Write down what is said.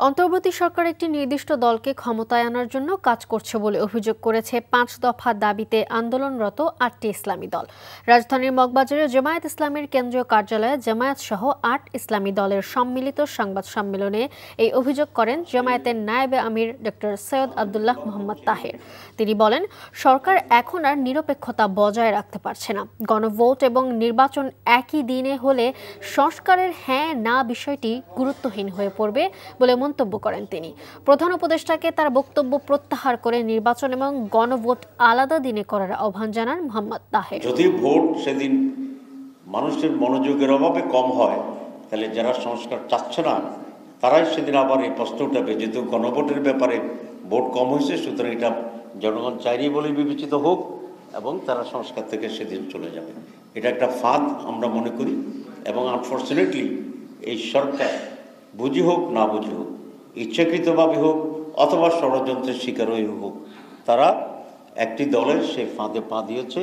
অন্তর্বর্তী সরকার একটি নির্দিষ্ট দলকে ক্ষমতায় আনার জন্য কাজ করছে বলে অভিযোগ করেছে ৫ দফা দাবিতে আন্দোলনরত ৮টি ইসলামী দল। রাজধানীর মগবাজারে জামায়াত ইসলামীর কেন্দ্রীয় কার্যালয়ে জামায়াত সহ ৮ ইসলামী দলের সম্মিলিত সংবাদ সম্মেলনে এই অভিযোগ করেন জামায়াতের নায়েবে আমির ডক্টর সৈয়দ আব্দুল্লাহ মোহাম্মদ তাহের। তিনি বলেন, সরকার এখন আর নিরপেক্ষতা বজায় রাখতে পারছে না। গণভোট এবং নির্বাচন একই দিনে হলে সংস্কারের হ্যাঁ না বিষয়টি গুরুত্বহীন হয়ে পড়বে বলে মন্তব্য করেন তিনি। প্রধান উপদেষ্টাকে তার বক্তব্য প্রত্যাহার করে নির্বাচন এবং গণভোট আলাদা দিনে করার আহ্বান জানান মোহাম্মদ তাহের। যদি ভোট সেদিন মানুষের মনোযোগের অভাবে কম হয়, তাহলে যারা সংস্কার চাচ্ছে না তারাই সেদিন আবার এই প্রশ্ন উঠাবে, যেহেতু গণভোটের ব্যাপারে ভোট কম হয়েছে, সুতরাং এটা জনগণ চাইনি বলে বিবেচিত হোক এবং তারা সংস্কার থেকে সেদিন চলে যাবে। এটা একটা ফাঁদ আমরা মনে করি, এবং আনফর্চুনেটলি এই সরকার বুঝি হোক না বুঝি হোক, ইচ্ছাকৃতভাবে হোক অথবা ষড়যন্ত্রের শিকার হয়ে হোক, তারা একটি দলের সেই ফাঁদে পা দিয়েছে।